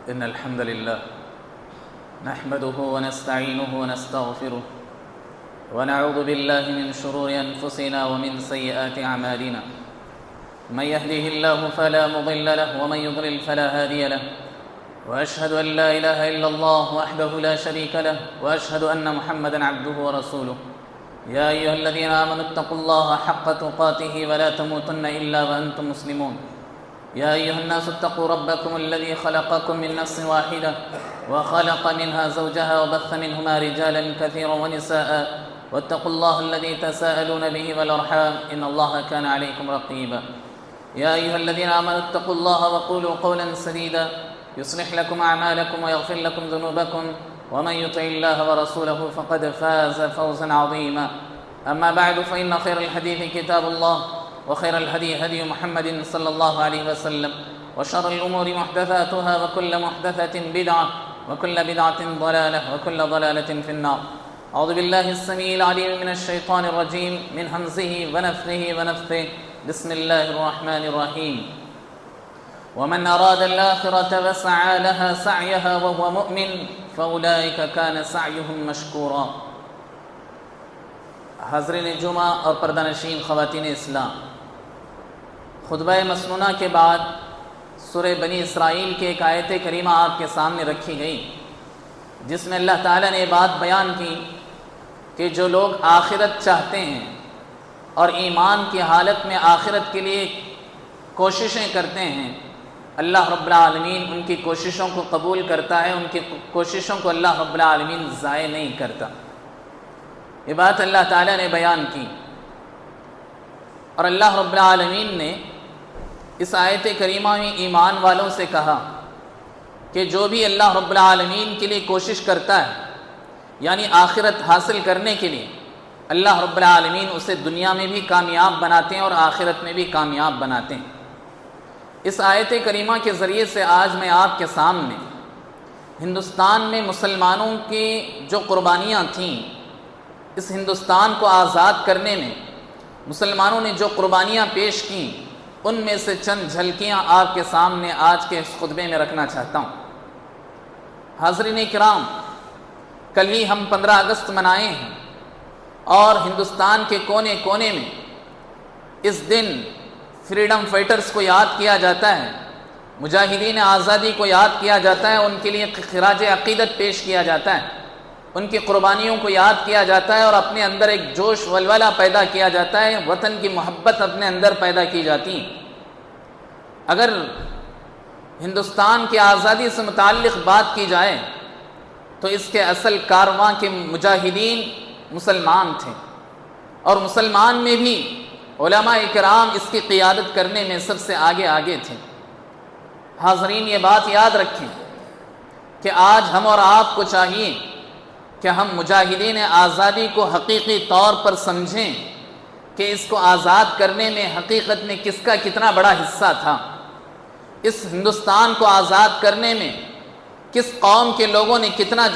إن الحمد لله نحمده ونستعينه ونستغفره ونعوذ بالله من شرور أنفسنا ومن سيئات أعمالنا. من يهده الله فلا مضل له ومن يضلل فلا هادي له. وأشهد أن لا إله إلا الله وحده لا شريك له وأشهد أن محمدًا عبده ورسوله. يا أيها الذين آمنوا اتقوا الله حق تقاته ولا تموتن إلا وأنتم مسلمون. يا أيها الناس اتقوا ربكم الذي خلقكم من نفس واحدة وخلق منها زوجها وبث منهما رجالا كثيرا ونساء واتقوا الله الذي تساءلون به والأرحام إن الله كان عليكم رقيبا. يا أيها الذين آمنوا اتقوا الله وقولوا قولا سديدا يصلح لكم أعمالكم ويغفر لكم ذنوبكم ومن يطع الله ورسوله فقد فاز فوزا عظيما. أما بعد فإن خير الحديث كتاب الله وخير الهدي هدي محمد صلى الله عليه وسلم وشر الأمور محدثاتها وكل محدثة بدعة وكل بدعة ضلالة وكل ضلالة في النار. أعوذ بالله السميع العليم من الشيطان الرجيم من همزه ونفخه ونفثه. بسم الله الرحمن الرحيم. ومن أراد الآخرة وسعى لها سعيها وهو مؤمن فأولئك كان سعيهم مشكورا. حاضرین جمعہ اور پردہ نشین خواتین اسلام، خطبہ مسنونہ کے بعد سورہ بنی اسرائیل کی ایک آیت کریمہ آپ کے سامنے رکھی گئی، جس میں اللہ تعالیٰ نے بات بیان کی کہ جو لوگ آخرت چاہتے ہیں اور ایمان کی حالت میں آخرت کے لیے کوششیں کرتے ہیں، اللہ رب العالمین ان کی کوششوں کو قبول کرتا ہے، ان کی کوششوں کو اللہ رب العالمین ضائع نہیں کرتا۔ یہ بات اللہ تعالیٰ نے بیان کی، اور اللہ رب العالمین نے اس آیت کریمہ میں ایمان والوں سے کہا کہ جو بھی اللہ رب العالمین کے لیے کوشش کرتا ہے، یعنی آخرت حاصل کرنے کے لیے، اللہ رب العالمین اسے دنیا میں بھی کامیاب بناتے ہیں اور آخرت میں بھی کامیاب بناتے ہیں۔ اس آیت کریمہ کے ذریعے سے آج میں آپ کے سامنے ہندوستان میں مسلمانوں کی جو قربانیاں تھیں، اس ہندوستان کو آزاد کرنے میں مسلمانوں نے جو قربانیاں پیش کیں، ان میں سے چند جھلکیاں آپ کے سامنے آج کے اس خطبے میں رکھنا چاہتا ہوں۔ حاضرین کرام، کل ہی ہم 15 اگست منائے ہیں، اور ہندوستان کے کونے کونے میں اس دن فریڈم فائٹرز کو یاد کیا جاتا ہے، مجاہدین آزادی کو یاد کیا جاتا ہے، ان کے لیے خراج عقیدت پیش کیا جاتا ہے، ان کی قربانیوں کو یاد کیا جاتا ہے، اور اپنے اندر ایک جوش ولولہ پیدا کیا جاتا ہے، وطن کی محبت اپنے اندر پیدا کی جاتی ہے۔ اگر ہندوستان کی آزادی سے متعلق بات کی جائے تو اس کے اصل کارواں کے مجاہدین مسلمان تھے، اور مسلمان میں بھی علماء کرام اس کی قیادت کرنے میں سب سے آگے تھے۔ حاضرین، یہ بات یاد رکھیں کہ آج ہم اور آپ کو چاہیے کہ ہم مجاہدین آزادی کو حقیقی طور پر سمجھیں کہ اس کو آزاد کرنے میں حقیقت میں کس کا کتنا بڑا حصہ تھا، اس ہندوستان کو آزاد کرنے میں کس قوم کے لوگوں نے کتنا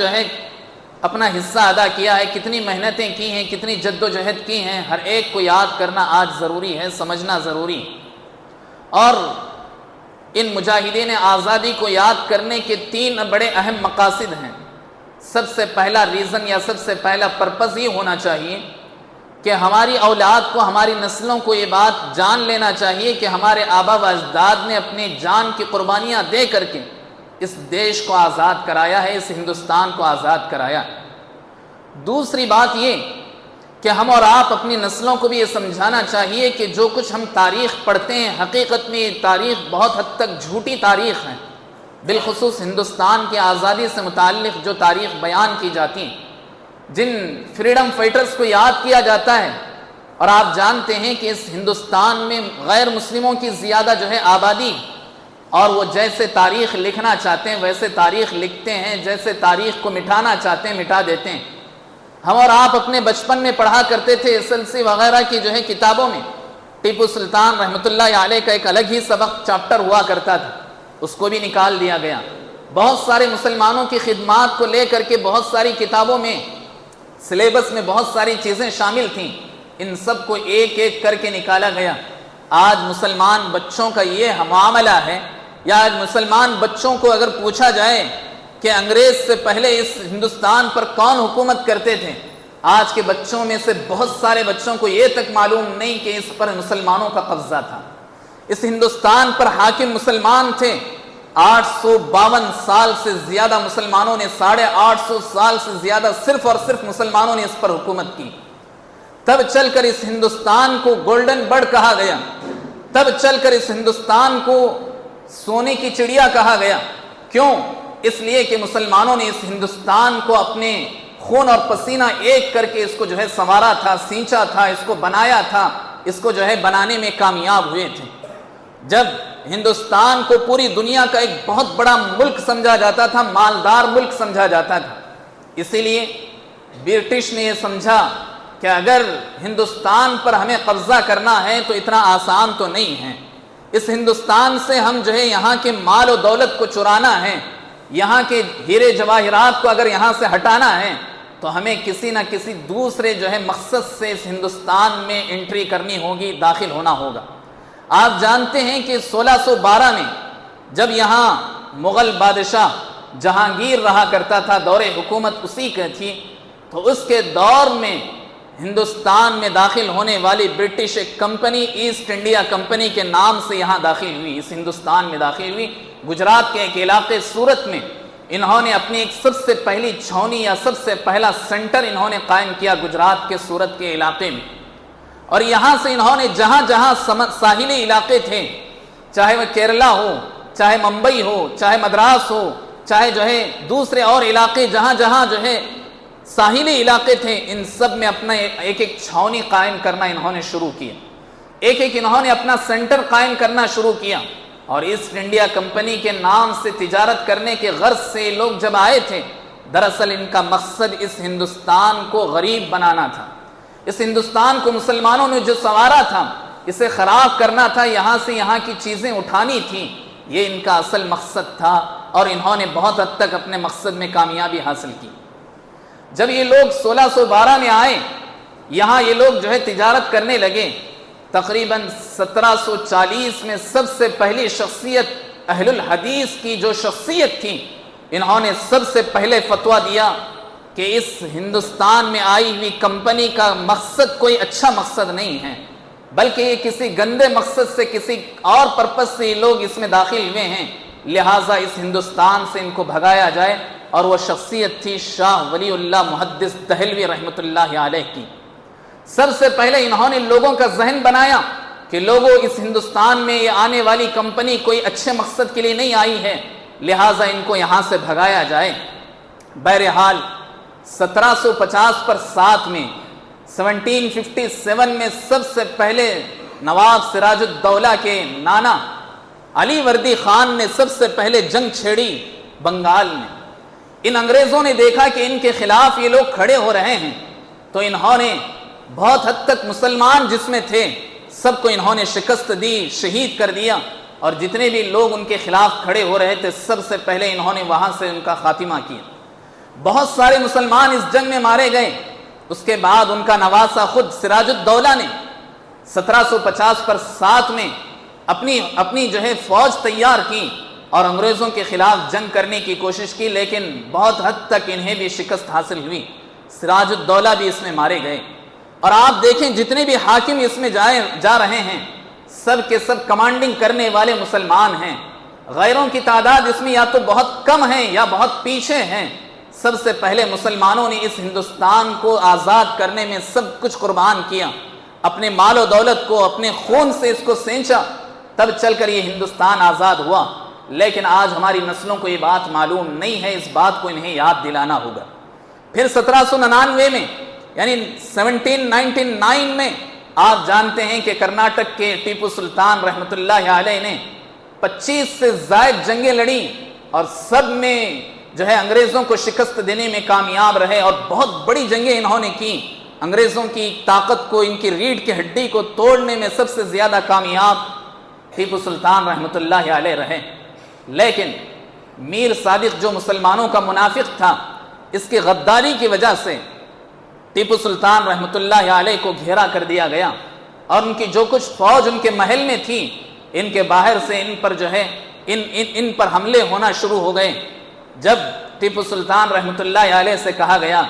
اپنا حصہ ادا کیا ہے، کتنی محنتیں کی ہیں، کتنی جد و جہد کی ہیں۔ ہر ایک کو یاد کرنا آج ضروری ہے، سمجھنا ضروری۔ اور ان مجاہدین آزادی کو یاد کرنے کے 3 بڑے اہم مقاصد ہیں۔ سب سے پہلا ریزن یا سب سے پہلا پرپس یہ ہونا چاہیے کہ ہماری اولاد کو، ہماری نسلوں کو یہ بات جان لینا چاہیے کہ ہمارے آبا و اجداد نے اپنی جان کی قربانیاں دے کر کے اس دیش کو آزاد کرایا ہے، اس ہندوستان کو آزاد کرایا۔ دوسری بات یہ کہ ہم اور آپ اپنی نسلوں کو بھی یہ سمجھانا چاہیے کہ جو کچھ ہم تاریخ پڑھتے ہیں، حقیقت میں یہ تاریخ بہت حد تک جھوٹی تاریخ ہے۔ بالخصوص ہندوستان کی آزادی سے متعلق جو تاریخ بیان کی جاتی ہیں، جن فریڈم فائٹرز کو یاد کیا جاتا ہے، اور آپ جانتے ہیں کہ اس ہندوستان میں غیر مسلموں کی زیادہ آبادی، اور وہ جیسے تاریخ لکھنا چاہتے ہیں ویسے تاریخ لکھتے ہیں، جیسے تاریخ کو مٹانا چاہتے ہیں مٹا دیتے ہیں۔ ہم اور آپ اپنے بچپن میں پڑھا کرتے تھے SLC وغیرہ کی کتابوں میں ٹیپو سلطان رحمۃ اللہ علیہ کا ایک الگ ہی سبق چیپٹر ہوا کرتا تھا، اس کو بھی نکال دیا گیا۔ بہت سارے مسلمانوں کی خدمات کو لے کر کے بہت ساری کتابوں میں، سلیبس میں بہت ساری چیزیں شامل تھیں، ان سب کو ایک ایک کر کے نکالا گیا۔ آج مسلمان بچوں کا یہ معاملہ ہے یا آج مسلمان بچوں کو اگر پوچھا جائے کہ انگریز سے پہلے اس ہندوستان پر کون حکومت کرتے تھے، آج کے بچوں میں سے بہت سارے بچوں کو یہ تک معلوم نہیں کہ اس پر مسلمانوں کا قبضہ تھا۔ اس ہندوستان پر حاکم مسلمان تھے۔ 852 سال سے زیادہ مسلمانوں نے، 850 سال سے زیادہ صرف اور صرف مسلمانوں نے اس پر حکومت کی۔ تب چل کر اس ہندوستان کو گولڈن برڈ کہا گیا، تب چل کر اس ہندوستان کو سونے کی چڑیا کہا گیا۔ کیوں؟ اس لیے کہ مسلمانوں نے اس ہندوستان کو اپنے خون اور پسینہ ایک کر کے اس کو سنوارا تھا، سینچا تھا، اس کو بنایا تھا، اس کو بنانے میں کامیاب ہوئے تھے۔ جب ہندوستان کو پوری دنیا کا ایک بہت بڑا ملک سمجھا جاتا تھا، مالدار ملک سمجھا جاتا تھا، اسی لیے برٹش نے یہ سمجھا کہ اگر ہندوستان پر ہمیں قبضہ کرنا ہے تو اتنا آسان تو نہیں ہے۔ اس ہندوستان سے ہم یہاں کے مال و دولت کو چرانا ہے، یہاں کے ہیرے جواہرات کو اگر یہاں سے ہٹانا ہے تو ہمیں کسی نہ کسی دوسرے مقصد سے اس ہندوستان میں انٹری کرنی ہوگی، داخل ہونا ہوگا۔ آپ جانتے ہیں کہ 1612 میں جب یہاں مغل بادشاہ جہانگیر رہا کرتا تھا، دور حکومت اسی کی تھی، تو اس کے دور میں ہندوستان میں داخل ہونے والی برٹش ایک کمپنی ایسٹ انڈیا کمپنی کے نام سے یہاں داخل ہوئی، اس ہندوستان میں داخل ہوئی۔ گجرات کے ایک علاقے سورت میں انہوں نے اپنی ایک سب سے پہلی چھاؤنی یا سب سے پہلا سینٹر انہوں نے قائم کیا گجرات کے سورت کے علاقے میں، اور یہاں سے انہوں نے جہاں جہاں ساحلی علاقے تھے، چاہے وہ کیرلا ہو، چاہے ممبئی ہو، چاہے مدراس ہو، چاہے دوسرے اور علاقے جہاں جہاں ساحلی علاقے تھے، ان سب میں اپنا ایک ایک چھاؤنی قائم کرنا انہوں نے شروع کیا، ایک ایک انہوں نے اپنا سینٹر قائم کرنا شروع کیا۔ اور ایسٹ انڈیا کمپنی کے نام سے تجارت کرنے کے غرض سے لوگ جب آئے تھے، دراصل ان کا مقصد اس ہندوستان کو غریب بنانا تھا، اس ہندوستان کو مسلمانوں نے جو سنوارا تھا اسے خراب کرنا تھا، یہاں سے یہاں کی چیزیں اٹھانی تھیں، یہ ان کا اصل مقصد تھا، اور انہوں نے بہت حد تک اپنے مقصد میں کامیابی حاصل کی۔ جب یہ لوگ 1612 میں آئے، یہاں یہ لوگ تجارت کرنے لگے، تقریباً 1740 میں سب سے پہلی شخصیت اہل الحدیث کی جو شخصیت تھی، انہوں نے سب سے پہلے فتویٰ دیا کہ اس ہندوستان میں آئی ہوئی کمپنی کا مقصد کوئی اچھا مقصد نہیں ہے، بلکہ یہ کسی گندے مقصد سے، کسی اور پرپس سے یہ لوگ اس میں داخل ہوئے ہیں، لہٰذا اس ہندوستان سے ان کو بھگایا جائے۔ اور وہ شخصیت تھی شاہ ولی اللہ محدث دہلوی رحمۃ اللہ علیہ کی۔ سب سے پہلے انہوں نے لوگوں کا ذہن بنایا کہ لوگوں اس ہندوستان میں یہ آنے والی کمپنی کوئی اچھے مقصد کے لیے نہیں آئی ہے، لہٰذا ان کو یہاں سے بھگایا جائے۔ بہرحال 1750 پر 7 میں 1757 میں سب سے پہلے نواب سراج الدولہ کے نانا علی وردی خان نے سب سے پہلے جنگ چھیڑی بنگال میں۔ ان انگریزوں نے دیکھا کہ ان کے خلاف یہ لوگ کھڑے ہو رہے ہیں، تو انہوں نے بہت حد تک مسلمان جس میں تھے سب کو انہوں نے شکست دی، شہید کر دیا، اور جتنے بھی لوگ ان کے خلاف کھڑے ہو رہے تھے سب سے پہلے انہوں نے وہاں سے ان کا خاتمہ کیا۔ بہت سارے مسلمان اس جنگ میں مارے گئے۔ اس کے بعد ان کا نواسہ خود سراج الدولہ نے 1750 پر 7 میں اپنی فوج تیار کی اور انگریزوں کے خلاف جنگ کرنے کی کوشش کی، لیکن بہت حد تک انہیں بھی شکست حاصل ہوئی، سراج الدولہ بھی اس میں مارے گئے۔ اور آپ دیکھیں جتنے بھی حاکم اس میں جا رہے ہیں سب کے سب کمانڈنگ کرنے والے مسلمان ہیں، غیروں کی تعداد اس میں یا تو بہت کم ہے یا بہت پیچھے ہیں۔ سب سے پہلے مسلمانوں نے اس ہندوستان کو آزاد کرنے میں سب کچھ قربان کیا، اپنے مال و دولت کو، اپنے خون سے اس کو سینچا، تب چل کر یہ ہندوستان آزاد ہوا۔ لیکن آج ہماری نسلوں کو یہ بات معلوم نہیں ہے، اس بات کو انہیں یاد دلانا ہوگا۔ پھر 1799 میں یعنی 1799 میں آپ جانتے ہیں کہ کرناٹک کے ٹیپو سلطان رحمۃ اللہ علیہ نے 25 سے زائد جنگیں لڑیں، اور سب میں انگریزوں کو شکست دینے میں کامیاب رہے، اور بہت بڑی جنگیں انہوں نے کی، انگریزوں کی طاقت کو، ان کی ریڑھ کی ہڈی کو توڑنے میں سب سے زیادہ کامیاب ٹیپو سلطان رحمۃ اللہ علیہ رہے۔ لیکن میر صادق جو مسلمانوں کا منافق تھا، اس کی غداری کی وجہ سے ٹیپو سلطان رحمۃ اللہ علیہ کو گھیرا کر دیا گیا، اور ان کی جو کچھ فوج ان کے محل میں تھی، ان کے باہر سے ان پر ان پر حملے ہونا شروع ہو گئے۔ جب ٹیپو سلطان رحمۃ اللہ علیہ سے کہا گیا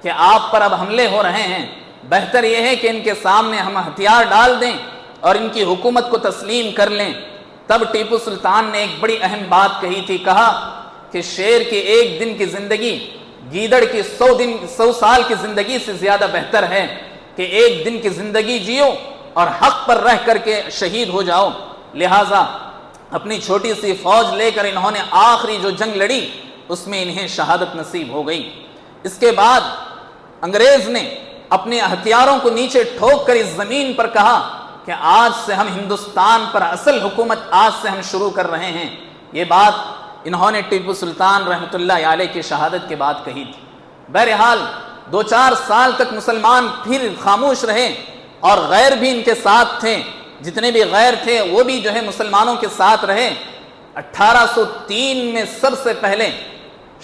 کہ آپ پر اب حملے ہو رہے ہیں، بہتر یہ ہے کہ ان کے سامنے ہم ہتھیار ڈال دیں اور ان کی حکومت کو تسلیم کر لیں، تب ٹیپو سلطان نے ایک بڑی اہم بات کہی تھی۔ کہا کہ شیر کی ایک دن کی زندگی گیدڑ کی 100 سال کی زندگی سے زیادہ بہتر ہے کہ ایک دن کی زندگی جیو اور حق پر رہ کر کے شہید ہو جاؤ۔ لہٰذا اپنی چھوٹی سی فوج لے کر انہوں نے آخری جو جنگ لڑی اس میں انہیں شہادت نصیب ہو گئی۔ اس کے بعد انگریز نے اپنے ہتھیاروں کو نیچے ٹھوک کر اس زمین پر کہا کہ آج سے ہم ہندوستان پر اصل حکومت آج سے ہم شروع کر رہے ہیں۔ یہ بات انہوں نے ٹیپو سلطان رحمۃ اللہ علیہ کی شہادت کے بعد کہی تھی۔ بہرحال 2-4 سال تک مسلمان پھر خاموش رہے اور غیر بھی ان کے ساتھ تھے، جتنے بھی غیر تھے وہ بھی جو ہے مسلمانوں کے ساتھ رہے۔ 1803 میں سب سے پہلے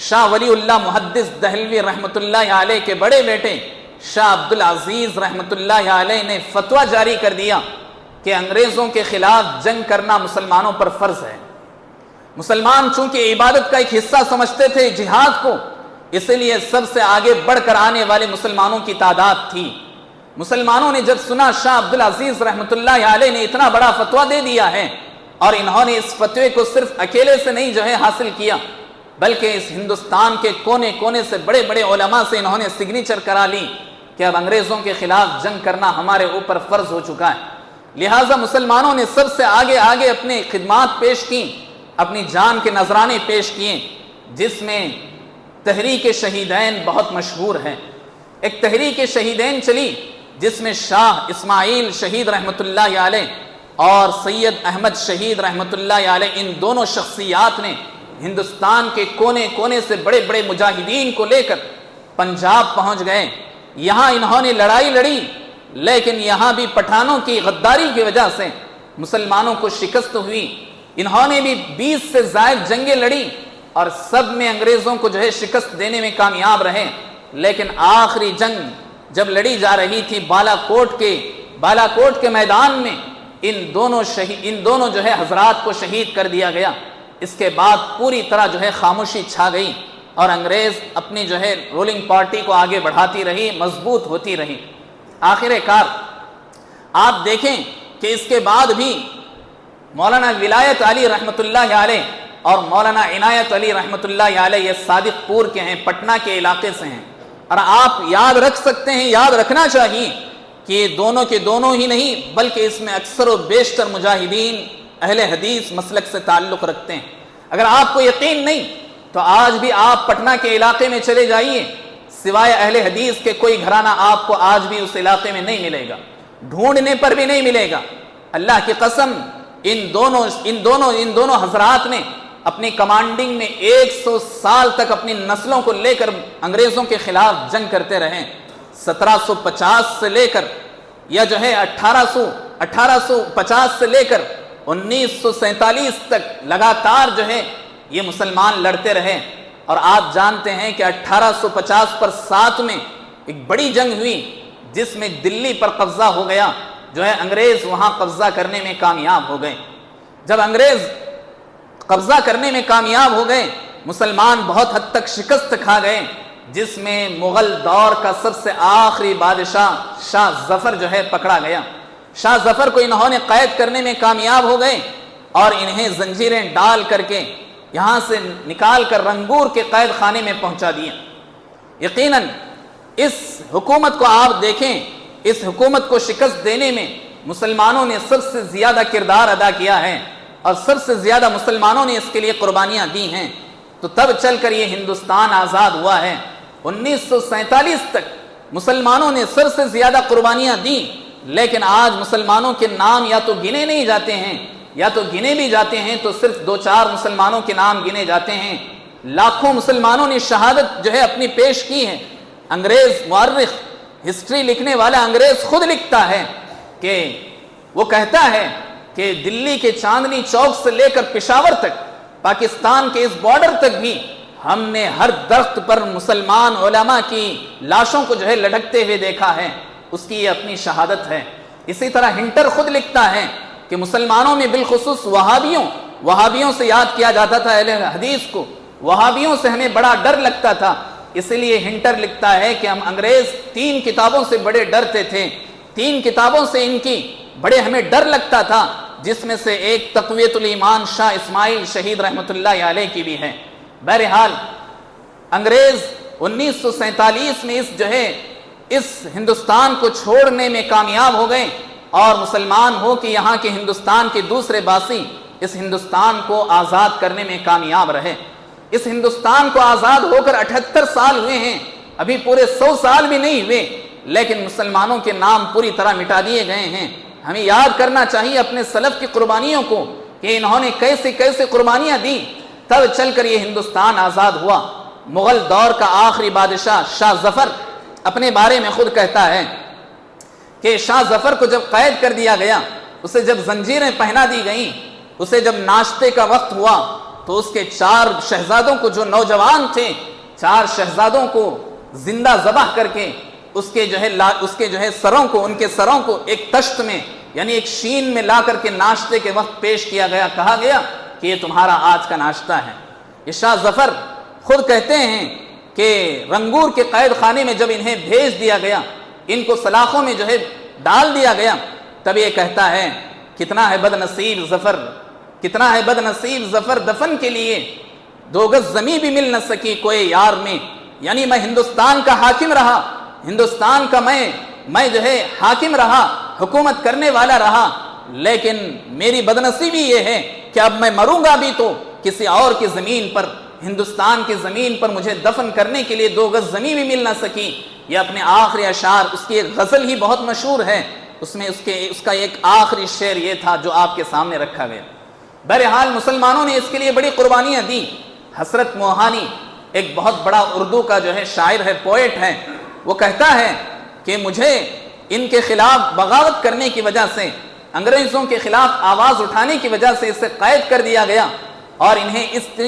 شاہ ولی اللہ محدث دہلوی رحمۃ اللہ علیہ کے بڑے بیٹے شاہ عبدالعزیز رحمۃ اللہ علیہ نے فتویٰ جاری کر دیا کہ انگریزوں کے خلاف جنگ کرنا مسلمانوں پر فرض ہے۔ مسلمان چونکہ عبادت کا ایک حصہ سمجھتے تھے جہاد کو، اس لیے سب سے آگے بڑھ کر آنے والے مسلمانوں کی تعداد تھی۔ مسلمانوں نے جب سنا شاہ عبدالعزیز رحمۃ اللہ علیہ نے اتنا بڑا فتویٰ دے دیا ہے، اور انہوں نے اس فتوے کو صرف اکیلے سے نہیں جو ہے حاصل کیا، بلکہ اس ہندوستان کے کونے کونے سے بڑے بڑے علماء سے انہوں نے سگنیچر کرا لی کہ اب انگریزوں کے خلاف جنگ کرنا ہمارے اوپر فرض ہو چکا ہے۔ لہٰذا مسلمانوں نے سب سے آگے اپنے خدمات پیش کی، اپنی جان کے نذرانے پیش کیے، جس میں تحریک شہیدین بہت مشہور ہے۔ ایک تحریک شہیدین چلی جس میں شاہ اسماعیل شہید رحمۃ اللہ علیہ اور سید احمد شہید رحمۃ اللہ علیہ، ان دونوں شخصیات نے ہندوستان کے کونے کونے سے بڑے بڑے مجاہدین کو لے کر پنجاب پہنچ گئے۔ یہاں انہوں نے لڑائی لڑی، لیکن یہاں بھی پٹھانوں کی غداری کی وجہ سے مسلمانوں کو شکست ہوئی۔ انہوں نے بھی 20 سے زائد جنگیں لڑی اور سب میں انگریزوں کو جو ہے شکست دینے میں کامیاب رہے، لیکن آخری جنگ جب لڑی جا رہی تھی بالا کوٹ کے میدان میں ان دونوں جو ہے حضرات کو شہید کر دیا گیا۔ اس کے بعد پوری طرح جو ہے خاموشی چھا گئی اور انگریز اپنی جو ہے رولنگ پارٹی کو آگے بڑھاتی رہی، مضبوط ہوتی رہی۔ آخر کار آپ دیکھیں کہ اس کے بعد بھی مولانا ولایت علی رحمۃ اللہ علیہ اور مولانا عنایت علی رحمۃ اللہ علیہ یہ صادق پور کے ہیں، پٹنہ کے علاقے سے ہیں، اور آپ یاد رکھ سکتے ہیں، یاد رکھنا چاہیے کہ یہ دونوں کے دونوں ہی نہیں بلکہ اس میں اکثر و بیشتر مجاہدین اہل حدیث مسلک سے تعلق رکھتے ہیں۔ اگر آپ کو یقین نہیں تو آج بھی آپ پٹنہ کے علاقے میں چلے جائیے، سوائے اہل حدیث کے کوئی گھرانہ آپ کو آج بھی اس علاقے میں نہیں ملے گا، ڈھونڈنے پر بھی نہیں ملے گا۔ اللہ کی قسم ان دونوں حضرات نے اپنی کمانڈنگ میں 100 سال تک اپنی نسلوں کو لے کر انگریزوں کے خلاف جنگ کرتے رہے۔ 1750 سے لے کر یا جو ہے 1850 سے لے کر 1947 تک لگاتار جو ہے یہ مسلمان لڑتے رہے، اور آپ جانتے ہیں کہ 1850 پر 7 میں ایک بڑی جنگ ہوئی جس میں دلی پر قبضہ ہو گیا، جو ہے انگریز وہاں قبضہ کرنے میں کامیاب ہو گئے۔ جب انگریز قبضہ کرنے میں کامیاب ہو گئے، مسلمان بہت حد تک شکست کھا گئے، جس میں مغل دور کا سب سے آخری بادشاہ شاہ ظفر جو ہے پکڑا گیا۔ شاہ ظفر کو انہوں نے قید کرنے میں کامیاب ہو گئے اور انہیں زنجیریں ڈال کر کے یہاں سے نکال کر رنگور کے قید خانے میں پہنچا دیا۔ یقیناً اس حکومت کو آپ دیکھیں، اس حکومت کو شکست دینے میں مسلمانوں نے سب سے زیادہ کردار ادا کیا ہے اور سب سے زیادہ مسلمانوں نے اس کے لیے قربانیاں دی ہیں، تو تب چل کر یہ ہندوستان آزاد ہوا ہے۔ 1947 تک مسلمانوں نے سب سے زیادہ قربانیاں دیں، لیکن آج مسلمانوں کے نام یا تو گنے نہیں جاتے ہیں، یا تو گنے بھی جاتے ہیں تو صرف 2-4 مسلمانوں کے نام گنے جاتے ہیں۔ لاکھوں مسلمانوں نے شہادت جو ہے اپنی پیش کی ہے۔ انگریز مورخ، ہسٹری لکھنے والا انگریز خود لکھتا ہے کہ وہ کہتا ہے کہ دلی کے چاندنی چوک سے لے کر پشاور تک، پاکستان کے اس بارڈر تک بھی ہم نے ہر درخت پر مسلمان علماء کی لاشوں کو جو ہے لٹکتے ہوئے دیکھا ہے۔ اس کی یہ اپنی شہادت ہے۔ اسی طرح ہنٹر خود لکھتا ہے کہ مسلمانوں میں بالخصوص وہابیوں وہابیوں سے یاد کیا جاتا تھا اہل حدیث کو، وہابیوں سے ہمیں بڑا ڈر لگتا تھا، اس لیے ہنٹر لکھتا ہے کہ ہم انگریز 3 کتابوں سے بڑے ڈرتے تھے، 3 کتابوں سے ان کی بڑے ہمیں ڈر لگتا تھا، جس میں سے ایک تقویت الایمان شاہ اسماعیل شہید رحمۃ اللہ علیہ کی بھی ہے۔ بہرحال انگریز 1947 میں اس ہندوستان کو چھوڑنے میں کامیاب ہو گئے، اور مسلمان ہو کہ یہاں کے ہندوستان کے دوسرے باسی اس ہندوستان کو آزاد کرنے میں کامیاب رہے۔ اس ہندوستان کو آزاد ہو کر 78 سال ہوئے ہیں، ابھی پورے 100 سال بھی نہیں ہوئے، لیکن مسلمانوں کے نام پوری طرح مٹا دیے گئے ہیں۔ ہمیں یاد کرنا چاہیے اپنے سلف کی قربانیوں کو کہ انہوں نے کیسے کیسے قربانیاں دی، تب چل کر یہ ہندوستان آزاد ہوا۔ مغل دور کا آخری بادشاہ شاہ ظفر اپنے بارے میں خود کہتا ہے کہ شاہ ظفر کو جب قید کر دیا گیا، اسے جب زنجیریں پہنا دی گئیں، اسے جب ناشتے کا وقت ہوا تو اس کے 4 شہزادوں کو، جو نوجوان تھے، 4 شہزادوں کو زندہ ذبح کر کے اس کے سروں کو، ان کے سروں کو ایک تشت میں یعنی ایک شین میں لا کر کے ناشتے کے وقت پیش کیا گیا، کہا گیا کہ یہ تمہارا آج کا ناشتہ ہے۔ یہ شاہ ظفر خود کہتے ہیں کہ رنگور کے قید خانے میں جب انہیں بھیج دیا گیا، ان کو سلاخوں میں ڈال دیا گیا، تب یہ کہتا ہے کتنا ہے بد نصیب ظفر، کتنا ہے بد نصیب ظفر، دفن کے لیے 2 گز زمین بھی مل نہ سکی کوئی یار میں، یعنی میں ہندوستان کا حاکم رہا، ہندوستان کا میں حاکم رہا، حکومت کرنے والا رہا، لیکن میری بدنصیبی یہ ہے کہ اب میں مروں گا بھی تو کسی اور کی زمین پر، ہندوستان کی زمین پر مجھے دفن کرنے کے لیے 2 گز زمین بھی مل نہ سکی۔ یہ اپنے آخری اشعار، اس کی ایک غزل ہی بہت مشہور ہے، اس میں اس کا ایک آخری شعر یہ تھا جو آپ کے سامنے رکھا گیا۔ بہرحال مسلمانوں نے اس کے لیے بڑی قربانیاں دی۔ حسرت موہانی ایک بہت بڑا اردو کا شاعر ہے، پوئٹ ہے، وہ کہتا ہے کہ مجھے ان کے خلاف بغاوت کرنے کی وجہ سے، انگریزوں کے خلاف آواز اٹھانے کی وجہ سے اسے قید کر دیا گیا، اور انہیں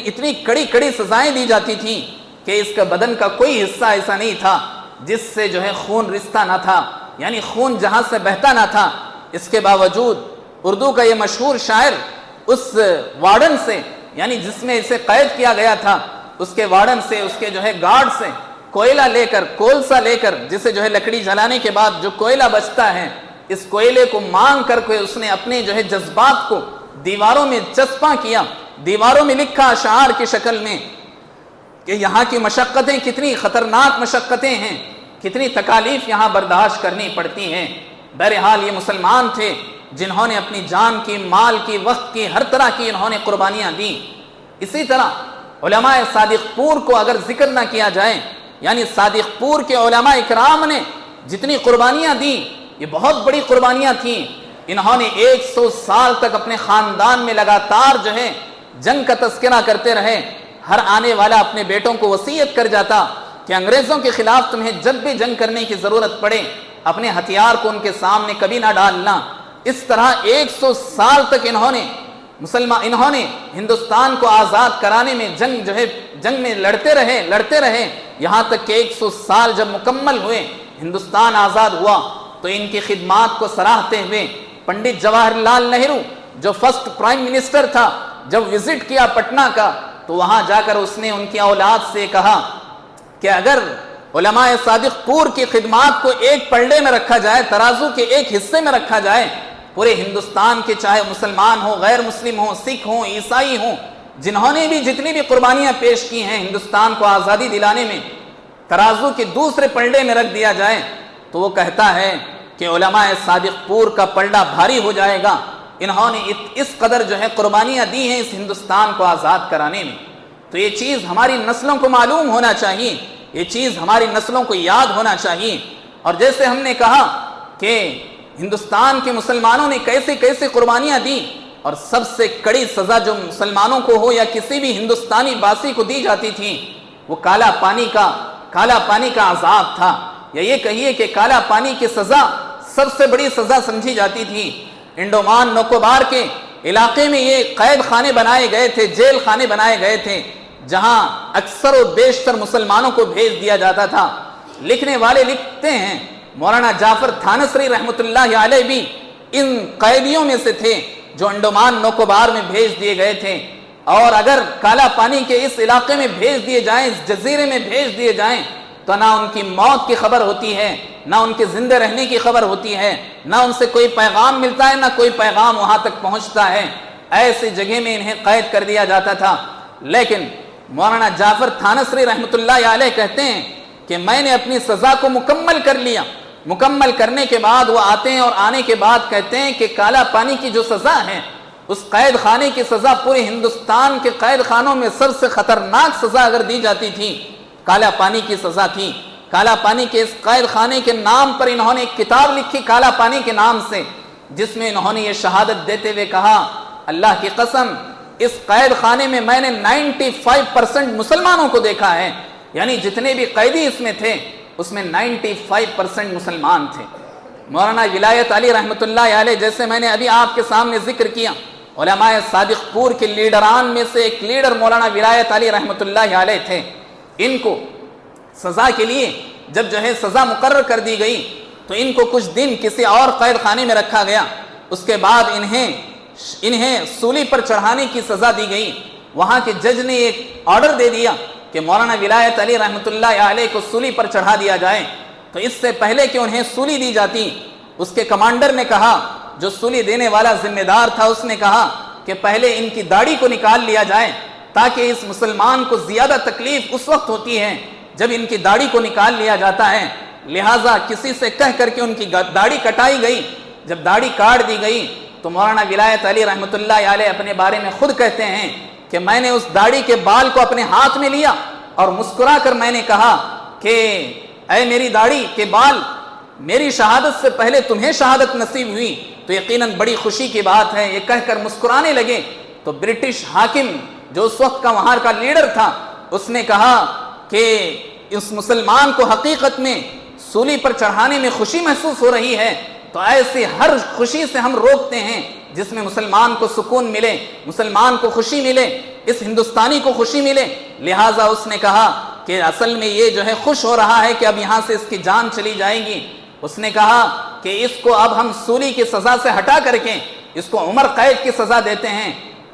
اتنی کڑی کڑی سزائیں دی جاتی تھیں کہ اس کا بدن کا کوئی حصہ ایسا نہیں تھا جس سے خون رستا نہ تھا، یعنی خون جہاں سے بہتا نہ تھا۔ اس کے باوجود اردو کا یہ مشہور شاعر اس وارڈن سے، یعنی جس میں اسے قید کیا گیا تھا، اس کے وارڈن سے، اس کے گارڈ سے کوئلہ لے کر، کولسا لے کر، جسے لکڑی جلانے کے بعد جو کوئلہ بچتا ہے، اس کوئلے کو مانگ کر کے اس نے اپنے جذبات کو دیواروں میں چسپاں کیا، دیواروں میں لکھا اشعار کی شکل میں کہ یہاں کی مشقتیں کتنی خطرناک مشقتیں ہیں، کتنی تکالیف یہاں برداشت کرنی پڑتی ہیں۔ بہرحال یہ مسلمان تھے جنہوں نے اپنی جان کی، مال کی، وقت کی، ہر طرح کی انہوں نے قربانیاں دیں۔ اسی طرح علماء صادق پور کو اگر ذکر نہ کیا جائے، یعنی صادق پور کے علماء اکرام نے جتنی قربانیاں دیں، یہ بہت بڑی قربانیاں تھیں۔ انہوں نے 100 سال تک اپنے خاندان میں لگاتار جنگ کا تذکرہ کرتے رہے۔ ہر آنے والا اپنے بیٹوں کو وصیت کر جاتا کہ انگریزوں کے خلاف تمہیں جب بھی جنگ کرنے کی ضرورت پڑے، اپنے ہتھیار کو ان کے سامنے کبھی نہ ڈالنا۔ اس طرح 100 سال تک انہوں نے ہندوستان کو آزاد کرانے میں جنگ میں لڑتے رہے، یہاں تک کہ 100 سال جب مکمل ہوئے، ہندوستان آزاد ہوا، تو ان کی خدمات کو سراہتے ہوئے پنڈت جواہر لال نہرو جو فرسٹ پرائم منسٹر تھا، جب وزٹ کیا پٹنہ کا، تو وہاں جا کر اس نے ان کی اولاد سے کہا کہ اگر علماء صادق پور کی خدمات کو ایک پلڑے میں رکھا جائے، ترازو کے ایک حصے میں رکھا جائے، پورے ہندوستان کے چاہے مسلمان ہوں، غیر مسلم ہوں، سکھ ہوں، عیسائی ہوں، جنہوں نے بھی جتنی بھی قربانیاں پیش کی ہیں ہندوستان کو آزادی دلانے میں، ترازو کے دوسرے پلڑے میں رکھ دیا جائے، تو وہ کہتا ہے کہ علماء صادق پور کا پلڑا بھاری ہو جائے گا۔ انہوں نے اس قدر قربانیاں دی ہیں اس ہندوستان کو آزاد کرانے میں۔ تو یہ چیز ہماری نسلوں کو معلوم ہونا چاہیے، یہ چیز ہماری نسلوں کو یاد ہونا چاہیے۔ اور جیسے ہم نے کہا کہ ہندوستان کے مسلمانوں نے کیسے کیسے قربانیاں دی، اور سب سے کڑی سزا جو مسلمانوں کو ہو یا کسی بھی ہندوستانی باسی کو دی جاتی تھی، وہ کالا پانی کا عذاب تھا، یا یہ کہیے کہ کالا پانی کی سزا سب سے بڑی سزا سمجھی جاتی تھی۔ انڈومان نوکوبار کے علاقے میں یہ قید خانے بنائے گئے تھے، جیل خانے بنائے گئے تھے، جہاں اکثر و بیشتر مسلمانوں کو بھیج دیا جاتا تھا۔ لکھنے والے لکھتے ہیں، مولانا جعفر تھانسری رحمۃ اللہ علیہ بھی ان قیدیوں میں سے تھے، جو انڈمان نوکوبار میں بھیج دیے گئے تھے، اور اگر کالا پانی کے اس علاقے میں بھیج دیے جائیں، اس جزیرے میں بھیج دیے جائیں، تو نہ ان کی موت کی خبر ہوتی ہے، نہ ان کے زندہ رہنے کی خبر ہوتی ہے، نہ ان سے کوئی پیغام ملتا ہے، نہ کوئی پیغام وہاں تک پہنچتا ہے۔ ایسی جگہ میں انہیں قید کر دیا جاتا تھا۔ لیکن مولانا جعفر تھانسری رحمۃ اللہ علیہ کہتے ہیں کہ میں نے اپنی سزا کو مکمل کر لیا۔ مکمل کرنے کے بعد وہ آتے ہیں، اور آنے کے بعد کہتے ہیں کہ کالا پانی کی جو سزا ہے، اس قید خانے کی سزا پورے ہندوستان کے قید خانوں میں سب سے خطرناک سزا اگر دی جاتی تھی، کالا پانی کی سزا تھی۔ کالا پانی کے اس قید خانے کے نام پر انہوں نے ایک کتاب لکھی، کالا پانی کے نام سے، جس میں انہوں نے یہ شہادت دیتے ہوئے کہا، اللہ کی قسم، اس قید خانے میں میں نے 95% مسلمانوں کو دیکھا ہے، یعنی جتنے بھی قیدی اس میں تھے، اس میں 95% مسلمان تھے۔ مولانا ولایت علی رحمۃ اللہ علیہ، جیسے میں نے ابھی آپ کے سامنے ذکر کیا، علماء صادق پور کے لیڈران میں سے ایک لیڈر مولانا ولایت علی رحمۃ اللہ علیہ تھے۔ ان کو سزا کے لیے جب جو ہے سزا مقرر کر دی گئی، تو ان کو کچھ دن کسی اور قید خانے میں رکھا گیا۔ اس کے بعد انہیں سولی پر چڑھانے کی سزا دی گئی۔ وہاں کے جج نے ایک آرڈر دے دیا کہ مولانا ولایت علی رحمۃ اللہ علیہ کو سولی پر چڑھا دیا جائے۔ تو اس سے پہلے کہ انہیں سولی دی جاتی، اس کے کمانڈر نے کہا، جو سولی دینے والا ذمہ دار تھا، اس نے کہا کہ پہلے ان کی داڑھی کو نکال لیا جائے، تاکہ اس مسلمان کو زیادہ تکلیف اس وقت ہوتی ہے جب ان کی داڑھی کو نکال لیا جاتا ہے۔ لہٰذا کسی سے کہہ کر کے ان کی داڑھی کٹائی گئی۔ جب داڑھی کاٹ دی گئی تو مولانا ولایت علی رحمۃ اللہ علیہ اپنے بارے میں خود کہتے ہیں کہ میں نے اس داڑھی کے بال کو اپنے ہاتھ میں لیا اور مسکرا کر میں نے کہا کہ اے میری داڑھی کے بال، میری شہادت سے پہلے تمہیں شہادت نصیب ہوئی تو یقیناً بڑی خوشی کی بات ہے۔ یہ کہہ کر مسکرانے لگے تو برٹش حاکم جو اس وقت کا وہاں کا لیڈر تھا، اس نے کہا کہ اس مسلمان کو حقیقت میں سولی پر چڑھانے میں خوشی محسوس ہو رہی ہے، تو ایسی ہر خوشی سے ہم روکتے ہیں جس میں مسلمان کو سکون ملے، مسلمان کو خوشی ملے، اس ہندوستانی کو خوشی ملے۔ لہٰذا اس نے کہا کہ اصل میں یہ جو ہے خوش ہو رہا ہے کہ اب یہاں سے اس کی جان چلی جائے گی۔ اس نے کہا کہ اس کو اب ہم سولی کی سزا سے ہٹا کر کے اس کو عمر قید کی سزا دیتے ہیں،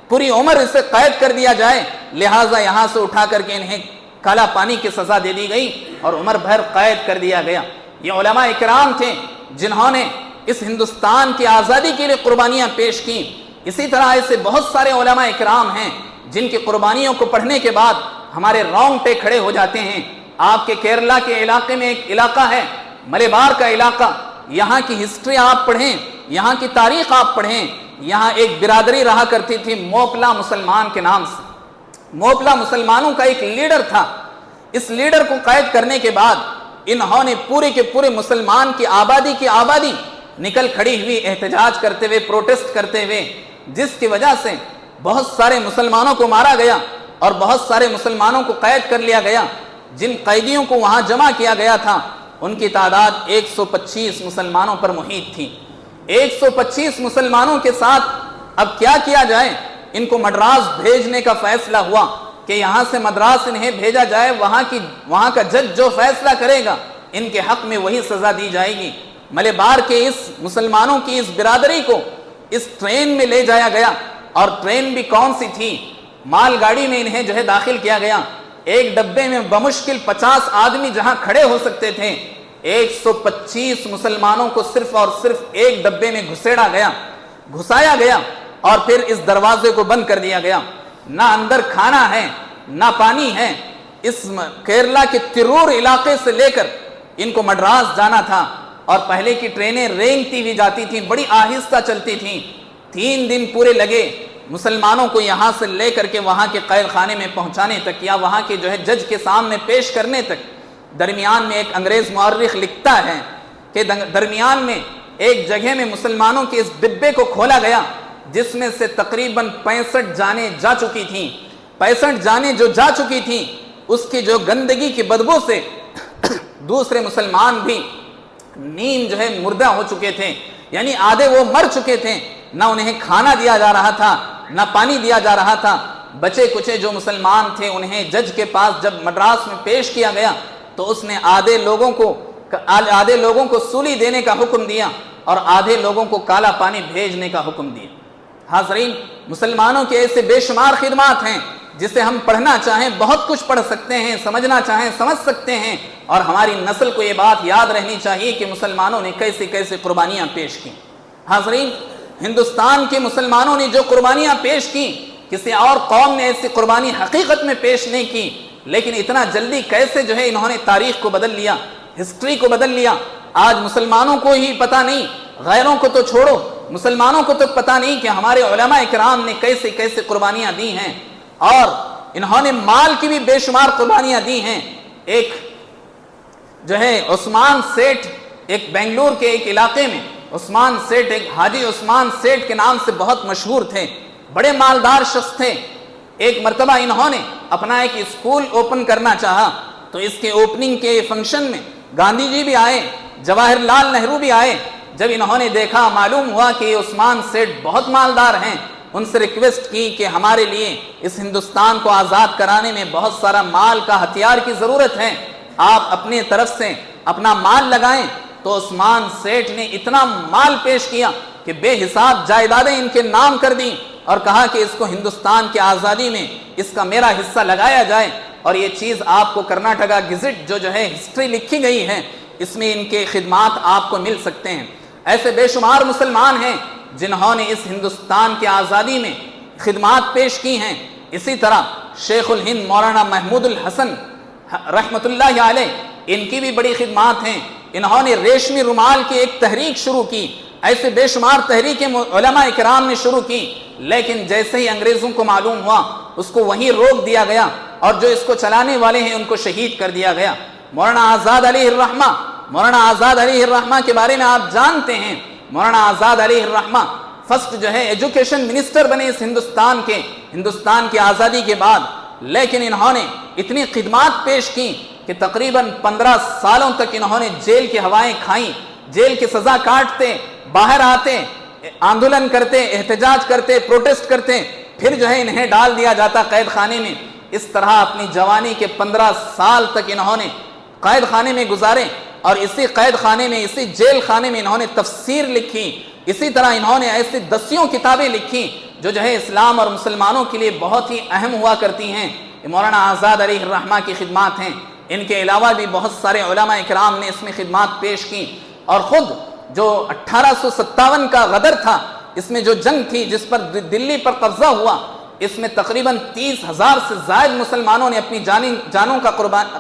پوری عمر اسے قید کر دیا جائے۔ لہٰذا یہاں سے اٹھا کر کے انہیں کالا پانی کی سزا دے دی گئی اور عمر بھر قید کر دیا گیا۔ یہ علماء اکرام تھے جنہوں نے اس ہندوستان کی آزادی کے لیے قربانیاں پیش کی۔ اسی طرح ایسے بہت سارے علماء اکرام ہیں جن کی قربانیوں کو پڑھنے کے بعد ہمارے رونگٹے کھڑے ہو جاتے ہیں۔ آپ کے کیرلا کے علاقے میں ایک علاقہ ہے ملبار کا علاقہ، یہاں کی ہسٹری آپ پڑھیں، یہاں کی تاریخ آپ پڑھیں۔ یہاں ایک برادری رہا کرتی تھی موپلا مسلمان کے نام سے۔ موپلا مسلمانوں کا ایک لیڈر تھا۔ اس لیڈر کو قید کرنے کے بعد انہوں نے پورے کے پورے مسلمان کی آبادی نکل کھڑی ہوئی، احتجاج کرتے ہوئے، پروٹیسٹ کرتے ہوئے، جس کی وجہ سے بہت سارے مسلمانوں کو مارا گیا اور بہت سارے مسلمانوں کو قید کر لیا گیا۔ جن قیدیوں کو وہاں جمع کیا گیا تھا ان کی تعداد 125 مسلمانوں پر محیط تھی۔ 125 مسلمانوں کے ساتھ اب کیا کیا جائے؟ ان کو مدراس بھیجنے کا فیصلہ ہوا کہ یہاں سے مدراس انہیں بھیجا جائے، وہاں کا جج جو فیصلہ کرے گا ان کے حق میں وہی سزا دی جائے گی۔ ملبار کے اس مسلمانوں کی اس برادری کو اس ٹرین میں لے جایا گیا، اور ٹرین بھی کون سی تھی؟ مال گاڑی میں انہیں جو ہے داخل کیا گیا۔ ایک ڈبے میں بمشکل 50 آدمی جہاں کھڑے ہو سکتے تھے، 125 مسلمانوں کو صرف اور صرف ایک ڈبے میں گھسایا گیا اور پھر اس دروازے کو بند کر دیا گیا۔ نہ اندر کھانا ہے نہ پانی ہے۔ اس کیرلا کے ترور علاقے سے لے کر ان کو مدراس جانا تھا، اور پہلے کی ٹرینیں رینگتی ہوئی جاتی تھیں، بڑی آہستہ چلتی تھیں۔ 3 دن پورے لگے مسلمانوں کو یہاں سے لے کر کے وہاں کے قید خانے میں پہنچانے تک، یا وہاں کے جو ہے جج کے سامنے پیش کرنے تک۔ درمیان میں ایک انگریز مورخ لکھتا ہے کہ درمیان میں ایک جگہ میں مسلمانوں کے اس ڈبے کو کھولا گیا جس میں سے تقریباً 65 جانیں جا چکی تھیں۔ 65 جانیں جو جا چکی تھیں، اس کی جو گندگی کی بدبو سے دوسرے مسلمان بھی نیم جو ہے مردہ ہو چکے تھے، یعنی آدھے وہ مر چکے تھے۔ نہ انہیں کھانا دیا جا رہا تھا، نہ پانی دیا جا رہا تھا۔ بچے کچے جو مسلمان تھے انہیں جج کے پاس جب مدراس میں پیش کیا گیا تو اس نے آدھے لوگوں کو سولی دینے کا حکم دیا اور آدھے لوگوں کو کالا پانی بھیجنے کا حکم دیا۔ حاضرین، مسلمانوں کے ایسے بے شمار خدمات ہیں جسے ہم پڑھنا چاہیں بہت کچھ پڑھ سکتے ہیں، سمجھنا چاہیں سمجھ سکتے ہیں، اور ہماری نسل کو یہ بات یاد رہنی چاہیے کہ مسلمانوں نے کیسے کیسے قربانیاں پیش کی۔ حاضرین، ہندوستان کے مسلمانوں نے جو قربانیاں پیش کی، کسی اور قوم نے ایسی قربانی حقیقت میں پیش نہیں کی، لیکن اتنا جلدی کیسے جو ہے انہوں نے تاریخ کو بدل لیا، ہسٹری کو بدل لیا۔ آج مسلمانوں کو ہی پتہ نہیں، غیروں کو تو چھوڑو، مسلمانوں کو تو پتہ نہیں کہ ہمارے علماء کرام نے کیسے کیسے قربانیاں دی ہیں، اور انہوں نے مال کی بھی بے شمار قربانیاں دی ہیں۔ ایک جو ہے عثمان سیٹھ، ایک بنگلور کے ایک علاقے میں عثمان سیٹھ، ایک حاجی عثمان سیٹھ کے نام سے بہت مشہور تھے، بڑے مالدار شخص تھے۔ ایک مرتبہ انہوں نے اپنا ایک اسکول اوپن کرنا چاہا، تو اس کے اوپننگ کے فنکشن میں گاندھی جی بھی آئے، جواہر لال نہرو بھی آئے۔ جب انہوں نے دیکھا، معلوم ہوا کہ عثمان سیٹھ بہت مالدار ہیں، ان سے ریکویسٹ کی کہ ہمارے لیے اس ہندوستان کو آزاد کرانے میں بہت سارا مال کا ہتھیار کی ضرورت ہے، آپ اپنے طرف سے اپنا مال لگائیں۔ تو عثمان سیٹھ نے اتنا مال پیش کیا کہ بے حساب جائیدادیں ان کے نام کر دیں، اور کہا کہ اس کو ہندوستان کی آزادی میں اس کا میرا حصہ لگایا جائے، اور یہ چیز آپ کو کرناٹکا گزٹ جو ہے ہسٹری لکھی گئی ہے، اس میں ان کے خدمات آپ کو مل سکتے ہیں۔ ایسے بے شمار مسلمان ہیں جنہوں نے اس ہندوستان کی آزادی میں خدمات پیش کی ہیں۔ اسی طرح شیخ الہند مولانا محمود الحسن رحمۃ اللہ علیہ، ان کی بھی بڑی خدمات ہیں۔ انہوں نے ریشمی رومال کی ایک تحریک شروع کی، ایسے بے شمار تحریکیں علماء کرام نے شروع کی، لیکن جیسے ہی انگریزوں کو معلوم ہوا، اس کو وہیں روک دیا گیا، اور جو اس کو چلانے والے ہیں ان کو شہید کر دیا گیا۔ مولانا آزاد علیہ الرحمہ کے بارے میں آپ جانتے ہیں۔ مولانا آزاد علیہ الرحمہ فرسٹ جو ہے ایجوکیشن منسٹر بنے اس ہندوستان کی آزادی کے بعد، لیکن انہوں نے اتنی خدمات پیش کی کہ تقریباً 15 سالوں تک انہوں نے جیل کی ہوائیں کھائیں، جیل کی سزا کاٹتے، باہر آتے، آندولن کرتے، احتجاج کرتے، پروٹیسٹ کرتے، پھر جو ہے انہیں ڈال دیا جاتا قید خانے میں۔ اس طرح اپنی جوانی کے 15 سال تک انہوں نے قید خانے میں گزارے، اور اسی قید خانے میں، اسی جیل خانے میں انہوں نے تفسیر لکھی۔ اسی طرح انہوں نے ایسی دسیوں کتابیں لکھی جو ہے اسلام اور مسلمانوں کے لیے بہت ہی اہم ہوا کرتی ہیں۔ یہ مولانا آزاد علیہ الرحمہ کی خدمات ہیں۔ ان کے علاوہ بھی بہت سارے علماء کرام نے اس میں خدمات پیش کی، اور خود جو 1857 کا غدر تھا، اس میں جو جنگ تھی جس پر دلی پر قبضہ ہوا، اس میں تقریباً 30,000 سے زائد مسلمانوں نے اپنی جانوں کا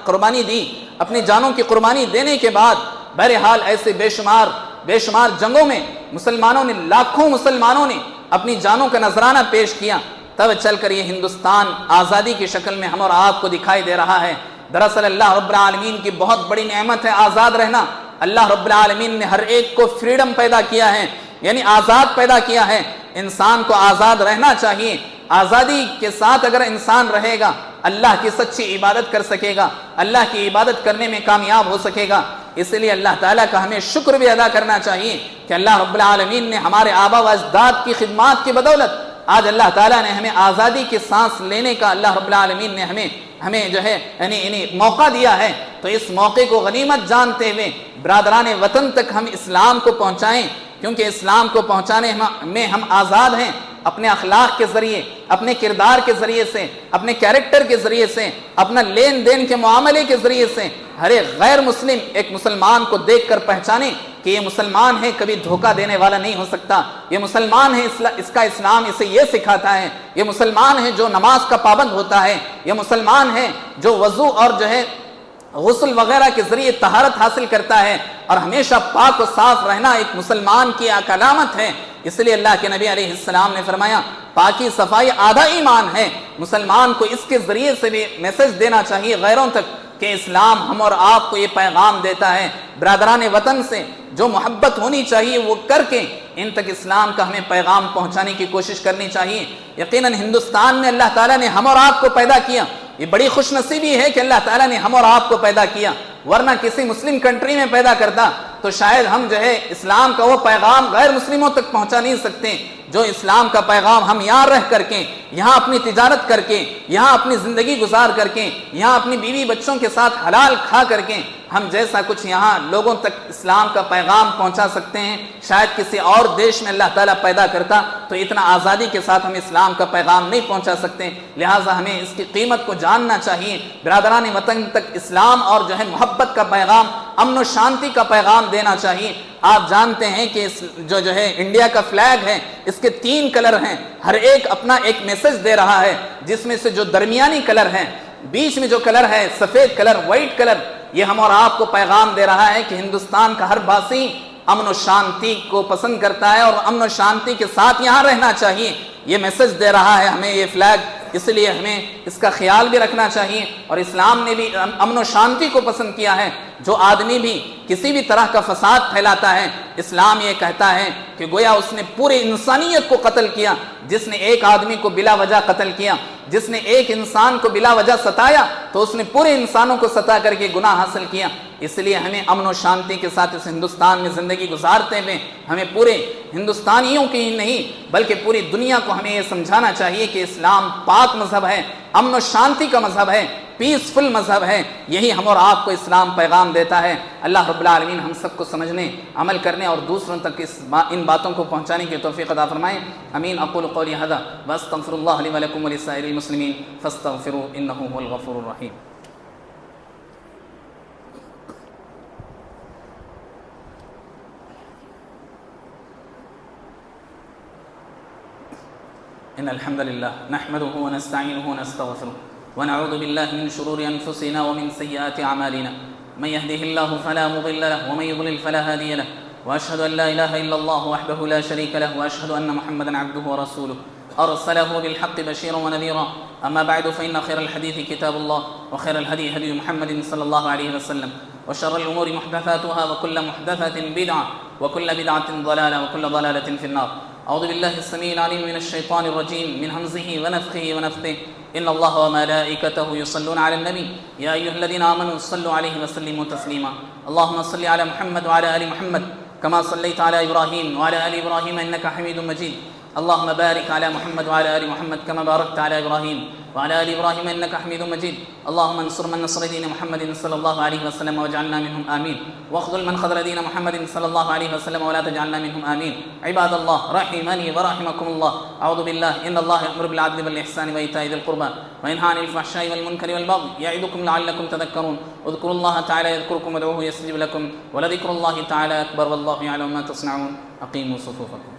قربانی دی۔ اپنی جانوں کی قربانی دینے کے بعد بہرحال ایسے بے شمار جنگوں میں مسلمانوں نے، لاکھوں مسلمانوں نے اپنی جانوں کا نذرانہ پیش کیا، تب چل کر یہ ہندوستان آزادی کی شکل میں ہم اور آپ کو دکھائی دے رہا ہے۔ دراصل اللہ رب العالمین کی بہت بڑی نعمت ہے آزاد رہنا۔ اللہ رب العالمین نے ہر ایک کو فریڈم پیدا کیا ہے، یعنی آزاد پیدا کیا ہے۔ انسان کو آزاد رہنا چاہیے۔ آزادی کے ساتھ اگر انسان رہے گا، اللہ کی سچی عبادت کر سکے گا، اللہ کی عبادت کرنے میں کامیاب ہو سکے گا۔ اس لیے اللہ تعالیٰ کا ہمیں شکر بھی ادا کرنا چاہیے کہ اللہ رب العالمین نے ہمارے آبا و اجداد کی خدمات کی بدولت آج اللہ تعالیٰ نے ہمیں آزادی کی سانس لینے کا، اللہ رب العالمین نے ہمیں جو ہے یعنی موقع دیا ہے۔ تو اس موقع کو غنیمت جانتے ہوئے برادران وطن تک ہم اسلام کو پہنچائیں، کیونکہ اسلام کو پہنچانے میں ہم آزاد ہیں۔ اپنے اخلاق کے ذریعے، اپنے کردار کے ذریعے سے، اپنے کیریکٹر کے ذریعے سے، اپنا لین دین کے معاملے کے ذریعے سے ہر ایک غیر مسلم ایک مسلمان کو دیکھ کر پہچانے کہ یہ مسلمان ہے، کبھی دھوکہ دینے والا نہیں ہو سکتا۔ یہ مسلمان ہے، اس کا اسلام اسے یہ سکھاتا ہے۔ یہ مسلمان ہے جو نماز کا پابند ہوتا ہے۔ یہ مسلمان ہے جو وضو اور جو ہے غسل وغیرہ کے ذریعے طہارت حاصل کرتا ہے، اور ہمیشہ پاک و صاف رہنا ایک مسلمان کی ایک علامت ہے۔ اس لیے اللہ کے نبی علیہ السلام نے فرمایا پاکی صفائی آدھا ایمان ہے۔ مسلمان کو اس کے ذریعے سے بھی میسج دینا چاہیے غیروں تک کہ اسلام ہم اور آپ کو یہ پیغام دیتا ہے۔ برادران وطن سے جو محبت ہونی چاہیے وہ کر کے ان تک اسلام کا ہمیں پیغام پہنچانے کی کوشش کرنی چاہیے۔ یقیناً ہندوستان میں اللہ تعالیٰ نے ہم اور آپ کو پیدا کیا، یہ بڑی خوش نصیبی ہے کہ اللہ تعالیٰ نے ہم اور آپ کو پیدا کیا، ورنہ کسی مسلم کنٹری میں پیدا کرتا تو شاید ہم جو ہے اسلام کا وہ پیغام غیر مسلموں تک پہنچا نہیں سکتے جو اسلام کا پیغام ہم یہاں رہ کر کے، یہاں اپنی تجارت کر کے، یہاں اپنی زندگی گزار کر کے، یہاں اپنی بیوی بچوں کے ساتھ حلال کھا کر کے ہم جیسا کچھ یہاں لوگوں تک اسلام کا پیغام پہنچا سکتے ہیں، شاید کسی اور دیش میں اللہ تعالیٰ پیدا کرتا تو اتنا آزادی کے ساتھ ہم اسلام کا پیغام نہیں پہنچا سکتے۔ لہٰذا ہمیں اس کی قیمت کو جاننا چاہیے۔ برادران وطن تک اسلام اور جو ہے محبت کا پیغام، امن و شانتی کا پیغام دینا چاہیے۔ آپ جانتے ہیں کہ جو ہے انڈیا کا فلیگ ہے، اس کے 3 کلر ہیں، ہر ایک اپنا ایک میسج دے رہا ہے، جس میں سے جو درمیانی کلر ہے، بیچ میں جو کلر ہے سفید کلر، وائٹ کلر، یہ ہم اور آپ کو پیغام دے رہا ہے کہ ہندوستان کا ہر باسی امن و شانتی کو پسند کرتا ہے اور امن و شانتی کے ساتھ یہاں رہنا چاہیے۔ یہ میسج دے رہا ہے ہمیں یہ فلیگ، اس لیے ہمیں اس کا خیال بھی رکھنا چاہیے۔ اور اسلام نے بھی امن و شانتی کو پسند کیا ہے۔ جو آدمی بھی کسی بھی طرح کا فساد پھیلاتا ہے، اسلام یہ کہتا ہے کہ گویا اس نے پوری انسانیت کو قتل کیا۔ جس نے ایک آدمی کو بلا وجہ قتل کیا، جس نے ایک انسان کو بلا وجہ ستایا، تو اس نے پورے انسانوں کو ستا کر کے گناہ حاصل کیا۔ اس لیے ہمیں امن و شانتی کے ساتھ اس ہندوستان میں زندگی گزارتے ہوئے ہمیں پورے ہندوستانیوں کی ہی نہیں بلکہ پوری دنیا کو ہمیں یہ سمجھانا چاہیے کہ اسلام پاک مذہب ہے، امن و شانتی کا مذہب ہے، پیسفل مذہب ہے۔ یہی ہم اور آپ کو اسلام پیغام دیتا ہے۔ اللہ رب العالمین ہم سب کو سمجھنے، عمل کرنے اور دوسروں تک ان باتوں کو پہنچانے کی توفیق عطا فرمائیں۔ امین۔ اقول قولی ھذا واستغفر اللہ لی ولکم ولسائر المسلمین فاستغفروہ انہ ھو الغفور الرحیم۔ إن الحمد لله نحمده ونستعينه ونستغفره ونعوذ بالله من شرور أنفسنا ومن سيئات أعمالنا من يهده الله فلا مضل له ومن يضلل فلا هادي له وأشهد أن لا إله إلا الله وحده لا شريك له وأشهد أن محمدا عبده ورسوله أرسله بالحق بشيرا ونذيرا أما بعد فإن خير الحديث كتاب الله وخير الهدي هدي محمد صلى الله عليه وسلم وشر الأمور محدثاتها وكل محدثة بدعة وكل بدعة ضلالة وكل ضلالة في النار۔ أعوذ بالله السميع العليم من الشيطان الرجيم من همزه ونفخه ونفثه إن الله وملائكته يصلون على النبي يا أيها الذين آمنوا صلوا عليه وسلموا تسليما اللهم صل على محمد وعلى آل محمد كما صليت على إبراهيم وعلى آل إبراهيم إنك حميد مجيد اللهم بارك على محمد وعلى آل محمد كما باركت على إبراهيم وعلى آل إبراهيم إنك حميد مجيد اللهم انصر من نصر دين محمد صلى الله عليه وسلم واجعلنا منهم آمين واخذل من خذل دين محمد صلى الله عليه وسلم ولا تجعلنا منهم آمين عباد الله رحمني ورحمكم الله أعوذ بالله إن الله يأمر بالعدل والإحسان وإيتاء ذي القربى وينهى عن الفحشاء والمنكر والبغي يعظكم لعلكم تذكرون اذكروا الله تعالى يذكركم وادعوه يستجب لكم ولذكر الله تعالى أكبر والله يعلم ما تصنعون أقيموا صفوفكم